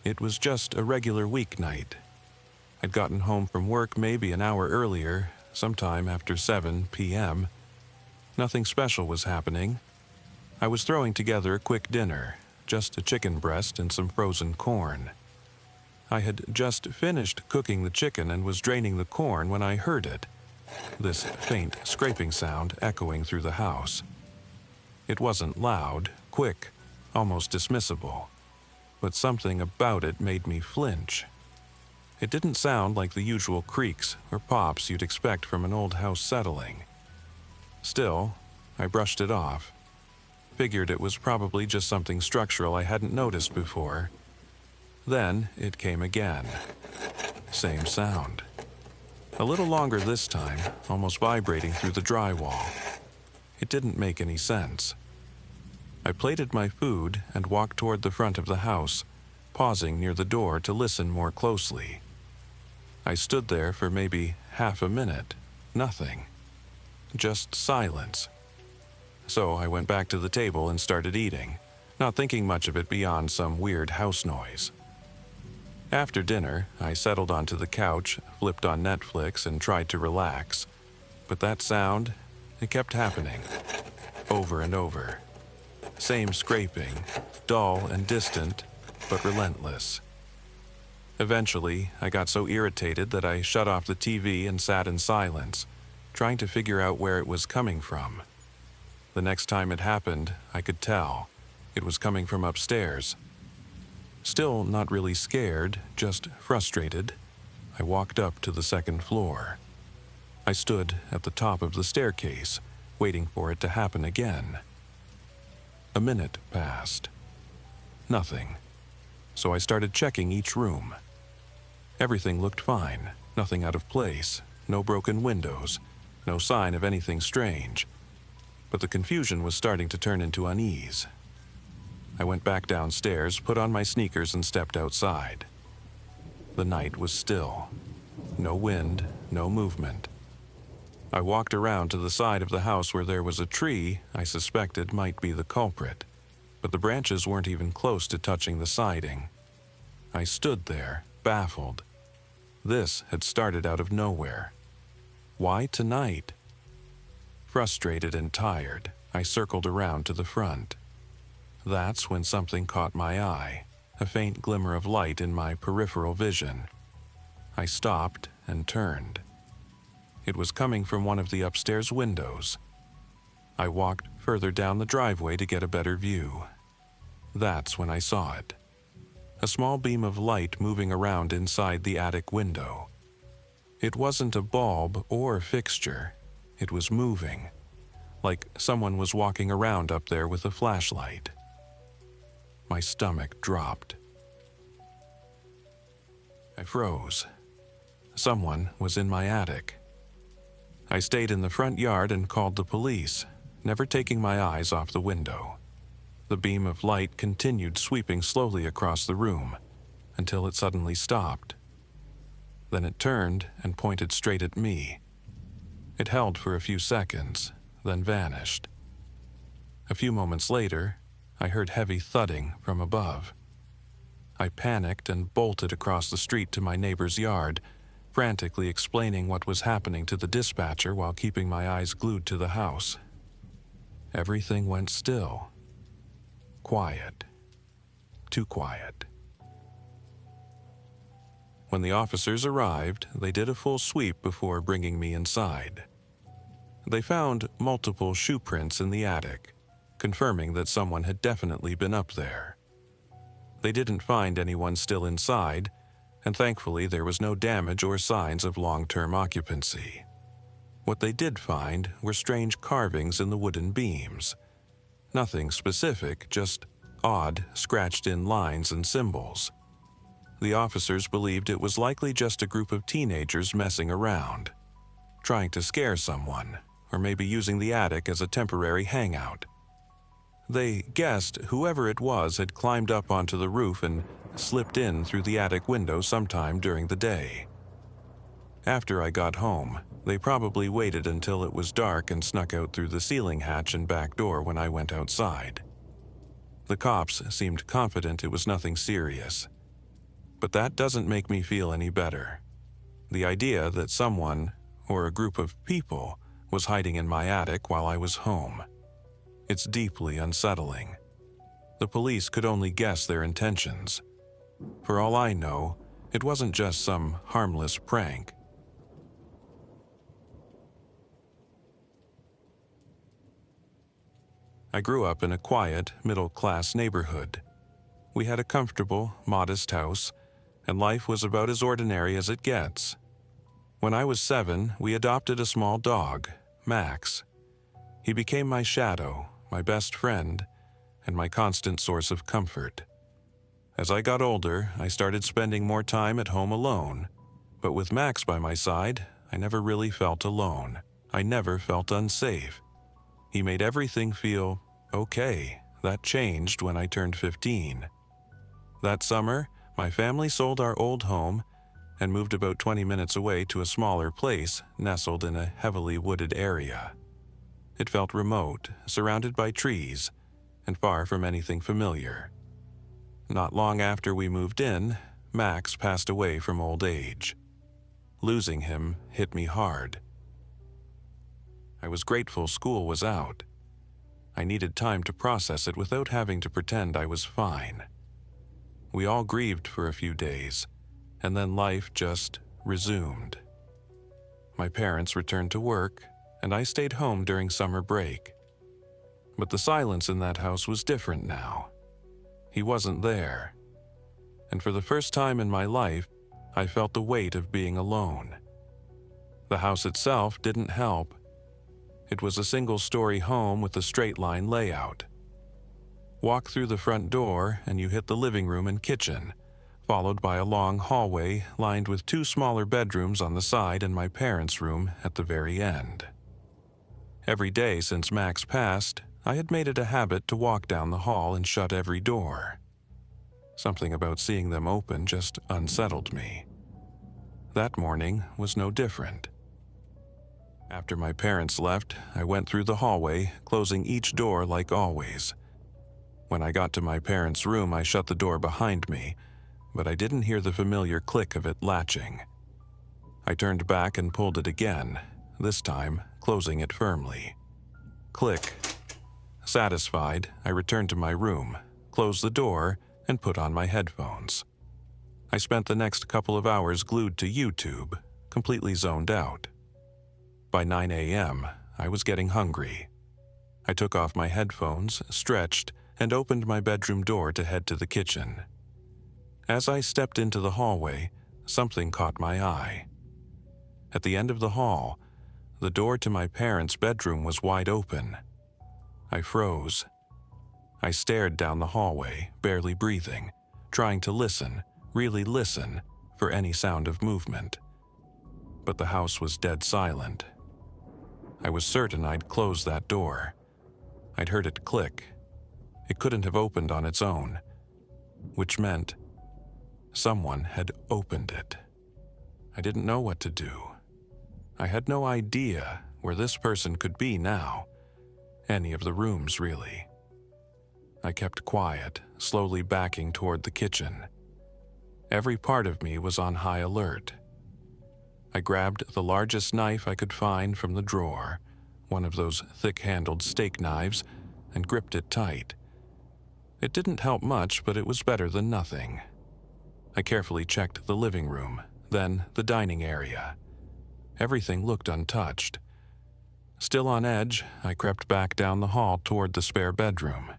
It was just a regular weeknight. I'd gotten home from work maybe an hour earlier, sometime after 7 p.m. Nothing special was happening. I was throwing together a quick dinner, just a chicken breast and some frozen corn. I had just finished cooking the chicken and was draining the corn when I heard it, this faint scraping sound echoing through the house. It wasn't loud, quick, almost dismissible, but something about it made me flinch. It didn't sound like the usual creaks or pops you'd expect from an old house settling. Still, I brushed it off. Figured it was probably just something structural I hadn't noticed before. Then it came again. Same sound. A little longer this time, almost vibrating through the drywall. It didn't make any sense. I plated my food and walked toward the front of the house, pausing near the door to listen more closely. I stood there for maybe half a minute. Nothing. Just silence. So I went back to the table and started eating, not thinking much of it beyond some weird house noise. After dinner, I settled onto the couch, flipped on Netflix, and tried to relax. But that sound, it kept happening. Over and over. Same scraping, dull and distant, but relentless. Eventually, I got so irritated that I shut off the TV and sat in silence, trying to figure out where it was coming from. The next time it happened, I could tell. It was coming from upstairs. Still not really scared, just frustrated, I walked up to the second floor. I stood at the top of the staircase, waiting for it to happen again. A minute passed. Nothing. So I started checking each room. Everything looked fine, nothing out of place, no broken windows, no sign of anything strange. But the confusion was starting to turn into unease. I went back downstairs, put on my sneakers, and stepped outside. The night was still. No wind, no movement. I walked around to the side of the house where there was a tree I suspected might be the culprit, but the branches weren't even close to touching the siding. I stood there, baffled. This had started out of nowhere. Why tonight? Frustrated and tired, I circled around to the front. That's when something caught my eye, a faint glimmer of light in my peripheral vision. I stopped and turned. It was coming from one of the upstairs windows. I walked further down the driveway to get a better view. That's when I saw it. A small beam of light moving around inside the attic window. It wasn't a bulb or fixture. It was moving, like someone was walking around up there with a flashlight. My stomach dropped. I froze. Someone was in my attic. I stayed in the front yard and called the police, never taking my eyes off the window. The beam of light continued sweeping slowly across the room until it suddenly stopped. Then it turned and pointed straight at me. It held for a few seconds, then vanished. A few moments later, I heard heavy thudding from above. I panicked and bolted across the street to my neighbor's yard, frantically explaining what was happening to the dispatcher while keeping my eyes glued to the house. Everything went still. Quiet. Too quiet. When the officers arrived, they did a full sweep before bringing me inside. They found multiple shoe prints in the attic, confirming that someone had definitely been up there. They didn't find anyone still inside, and thankfully there was no damage or signs of long-term occupancy. What they did find were strange carvings in the wooden beams. Nothing specific, just odd, scratched-in lines and symbols. The officers believed it was likely just a group of teenagers messing around, trying to scare someone, or maybe using the attic as a temporary hangout. They guessed whoever it was had climbed up onto the roof and slipped in through the attic window sometime during the day. After I got home, they probably waited until it was dark and snuck out through the ceiling hatch and back door when I went outside. The cops seemed confident it was nothing serious. But that doesn't make me feel any better. The idea that someone, or a group of people, was hiding in my attic while I was home. It's deeply unsettling. The police could only guess their intentions. For all I know, it wasn't just some harmless prank. I grew up in a quiet, middle-class neighborhood. We had a comfortable, modest house, and life was about as ordinary as it gets. When I was 7, we adopted a small dog, Max. He became my shadow, my best friend, and my constant source of comfort. As I got older, I started spending more time at home alone. But with Max by my side, I never really felt alone. I never felt unsafe. He made everything feel okay. That changed when I turned 15. That summer, my family sold our old home and moved about 20 minutes away to a smaller place nestled in a heavily wooded area. It felt remote, surrounded by trees, and far from anything familiar. Not long after we moved in, Max passed away from old age. Losing him hit me hard. I was grateful school was out. I needed time to process it without having to pretend I was fine. We all grieved for a few days, and then life just resumed. My parents returned to work, and I stayed home during summer break. But the silence in that house was different now. He wasn't there. And for the first time in my life, I felt the weight of being alone. The house itself didn't help. It was a single-story home with a straight-line layout. Walk through the front door and you hit the living room and kitchen, followed by a long hallway lined with 2 smaller bedrooms on the side and my parents' room at the very end. Every day since Max passed, I had made it a habit to walk down the hall and shut every door. Something about seeing them open just unsettled me. That morning was no different. After my parents left, I went through the hallway, closing each door like always. When I got to my parents' room, I shut the door behind me, but I didn't hear the familiar click of it latching. I turned back and pulled it again, this time closing it firmly. Click. Satisfied, I returned to my room, closed the door, and put on my headphones. I spent the next couple of hours glued to YouTube, completely zoned out. By 9 a.m., I was getting hungry. I took off my headphones, stretched, and opened my bedroom door to head to the kitchen. As I stepped into the hallway, something caught my eye. At the end of the hall, the door to my parents' bedroom was wide open. I froze. I stared down the hallway, barely breathing, trying to listen, really listen, for any sound of movement. But the house was dead silent. I was certain I'd closed that door. I'd heard it click. It couldn't have opened on its own, which meant someone had opened it. I didn't know what to do. I had no idea where this person could be now. Any of the rooms, really. I kept quiet, slowly backing toward the kitchen. Every part of me was on high alert. I grabbed the largest knife I could find from the drawer, one of those thick-handled steak knives, and gripped it tight. It didn't help much, but it was better than nothing. I carefully checked the living room, then the dining area. Everything looked untouched. Still on edge, I crept back down the hall toward the spare bedroom.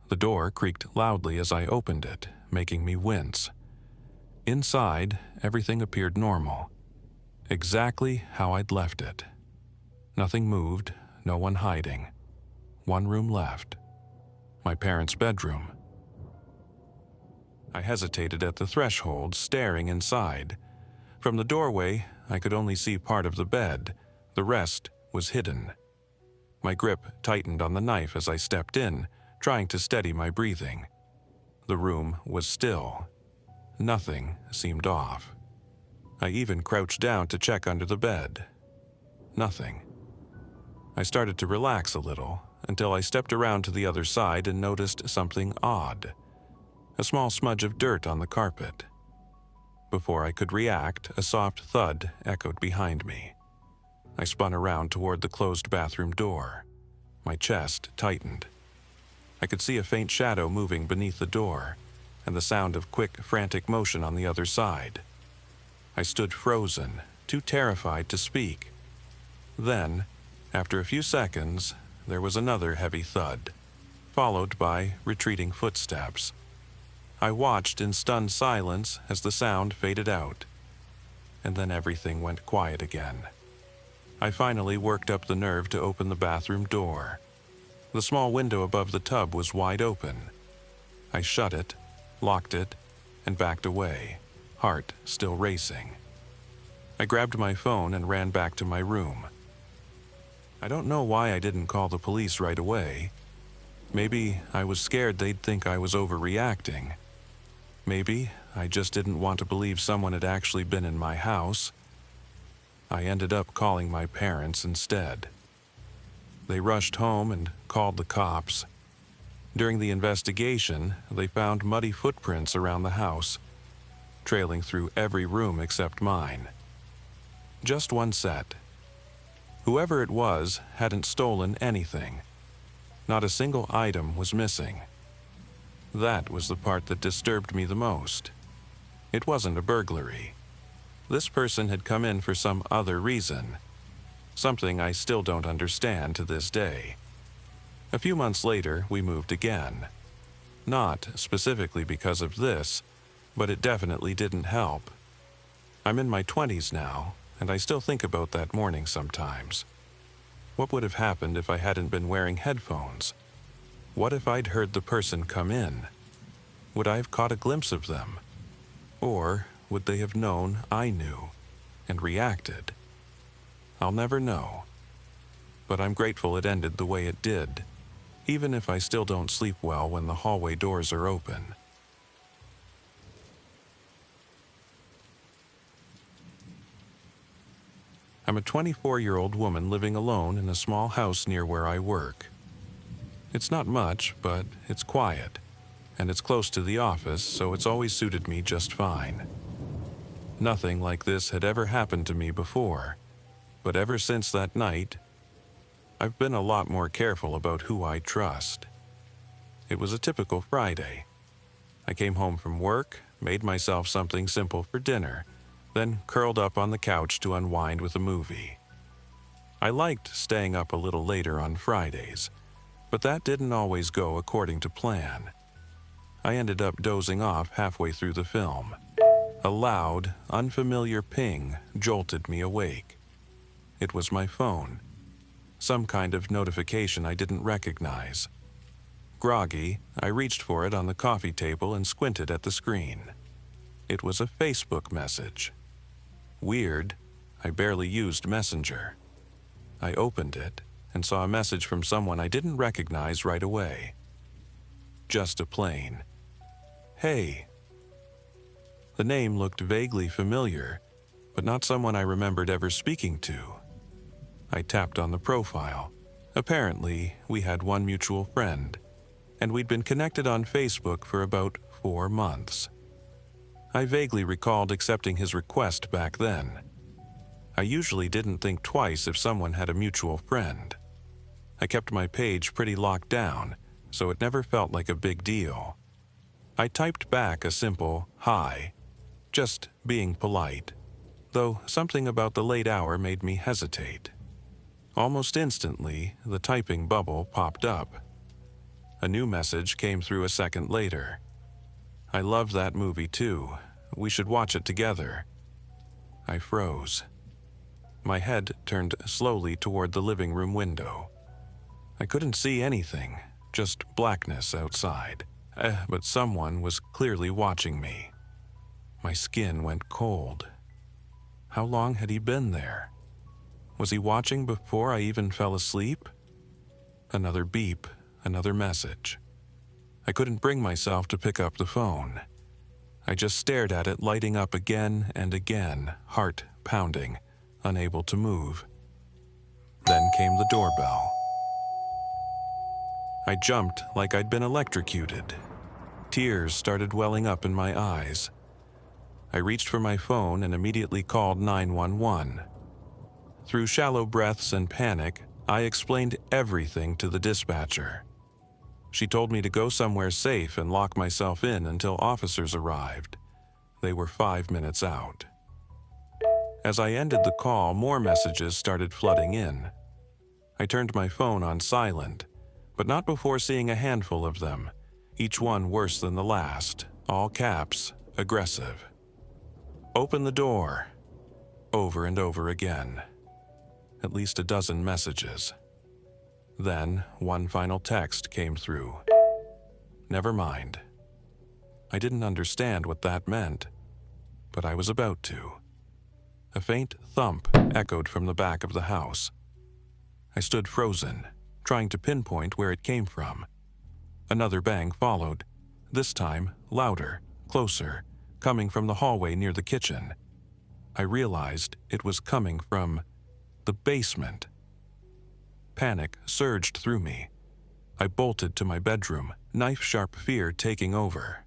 The door creaked loudly as I opened it, making me wince. Inside, everything appeared normal. Exactly how I'd left it. Nothing moved, no one hiding. One room left. My parents' bedroom. I hesitated at the threshold, staring inside. From the doorway, I could only see part of the bed. The rest was hidden. My grip tightened on the knife as I stepped in, trying to steady my breathing. The room was still. Nothing seemed off. I even crouched down to check under the bed. Nothing. I started to relax a little until I stepped around to the other side and noticed something odd. A small smudge of dirt on the carpet. Before I could react, a soft thud echoed behind me. I spun around toward the closed bathroom door. My chest tightened. I could see a faint shadow moving beneath the door, and the sound of quick, frantic motion on the other side. I stood frozen, too terrified to speak. Then, after a few seconds, there was another heavy thud, followed by retreating footsteps. I watched in stunned silence as the sound faded out, and then everything went quiet again. I finally worked up the nerve to open the bathroom door. The small window above the tub was wide open. I shut it, locked it, and backed away, heart still racing. I grabbed my phone and ran back to my room. I don't know why I didn't call the police right away. Maybe I was scared they'd think I was overreacting. Maybe I just didn't want to believe someone had actually been in my house. I ended up calling my parents instead. They rushed home and called the cops. During the investigation, they found muddy footprints around the house, trailing through every room except mine. Just one set. Whoever it was hadn't stolen anything. Not a single item was missing. That was the part that disturbed me the most. It wasn't a burglary. This person had come in for some other reason, something I still don't understand to this day. A few months later, we moved again. Not specifically because of this, but it definitely didn't help. I'm in my 20s now, and I still think about that morning sometimes. What would have happened if I hadn't been wearing headphones? What if I'd heard the person come in? Would I have caught a glimpse of them? Or would they have known I knew and reacted? I'll never know. But I'm grateful it ended the way it did, even if I still don't sleep well when the hallway doors are open. I'm a 24-year-old woman living alone in a small house near where I work. It's not much, but it's quiet, and it's close to the office, so it's always suited me just fine. Nothing like this had ever happened to me before, but ever since that night, I've been a lot more careful about who I trust. It was a typical Friday. I came home from work, made myself something simple for dinner, then curled up on the couch to unwind with a movie. I liked staying up a little later on Fridays, but that didn't always go according to plan. I ended up dozing off halfway through the film. A loud, unfamiliar ping jolted me awake. It was my phone. Some kind of notification I didn't recognize. Groggy, I reached for it on the coffee table and squinted at the screen. It was a Facebook message. Weird, I barely used Messenger. I opened it and saw a message from someone I didn't recognize right away. Just a plain, "Hey." The name looked vaguely familiar, but not someone I remembered ever speaking to. I tapped on the profile. Apparently, we had one mutual friend, and we'd been connected on Facebook for about 4 months. I vaguely recalled accepting his request back then. I usually didn't think twice if someone had a mutual friend. I kept my page pretty locked down, so it never felt like a big deal. I typed back a simple "hi," just being polite, though something about the late hour made me hesitate. Almost instantly, the typing bubble popped up. A new message came through a second later. "I love that movie too. We should watch it together." I froze. My head turned slowly toward the living room window. I couldn't see anything, just blackness outside. But someone was clearly watching me. My skin went cold. How long had he been there? Was he watching before I even fell asleep? Another beep, another message. I couldn't bring myself to pick up the phone. I just stared at it lighting up again and again, heart pounding, unable to move. Then came the doorbell. I jumped like I'd been electrocuted. Tears started welling up in my eyes. I reached for my phone and immediately called 911. Through shallow breaths and panic, I explained everything to the dispatcher. She told me to go somewhere safe and lock myself in until officers arrived. They were 5 minutes out. As I ended the call, more messages started flooding in. I turned my phone on silent, but not before seeing a handful of them, each one worse than the last, all caps, aggressive. Open the door. Over and over again. At least a dozen messages. Then, one final text came through. Never mind. I didn't understand what that meant, but I was about to. A faint thump echoed from the back of the house. I stood frozen, trying to pinpoint where it came from. Another bang followed, this time louder, closer, coming from the hallway near the kitchen. I realized it was coming from the basement. Panic surged through me. I bolted to my bedroom, knife-sharp fear taking over.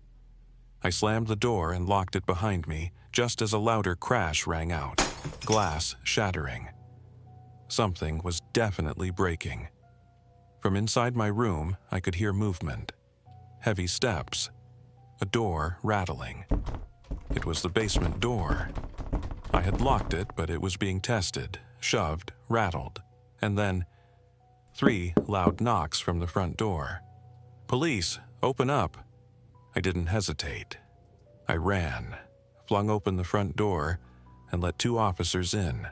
I slammed the door and locked it behind me just as a louder crash rang out, glass shattering. Something was definitely breaking. From inside my room, I could hear movement. Heavy steps. A door rattling. It was the basement door. I had locked it, but it was being tested, shoved, rattled, and then 3 loud knocks from the front door. "Police, open up." I didn't hesitate. I ran, flung open the front door, and let 2 officers in.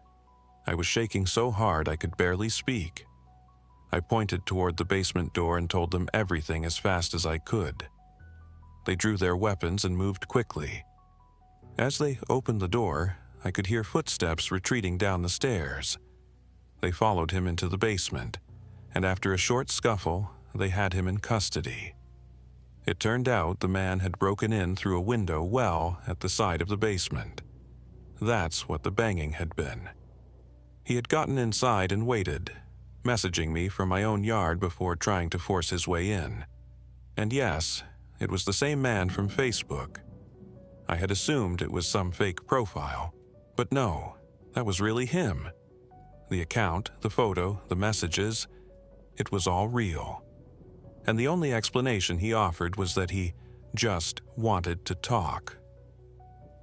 I was shaking so hard I could barely speak. I pointed toward the basement door and told them everything as fast as I could. They drew their weapons and moved quickly. As they opened the door, I could hear footsteps retreating down the stairs. They followed him into the basement, and after a short scuffle, they had him in custody. It turned out the man had broken in through a window well at the side of the basement. That's what the banging had been. He had gotten inside and waited, messaging me from my own yard before trying to force his way in. And yes, it was the same man from Facebook. I had assumed it was some fake profile, but no, that was really him. The account, the photo, the messages, it was all real. And the only explanation he offered was that he just wanted to talk.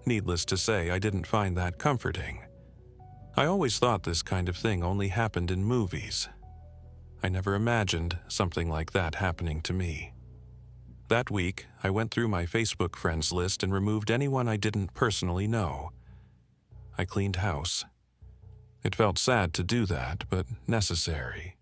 Needless to say, I didn't find that comforting. I always thought this kind of thing only happened in movies. I never imagined something like that happening to me. That week, I went through my Facebook friends list and removed anyone I didn't personally know. I cleaned house. It felt sad to do that, but necessary.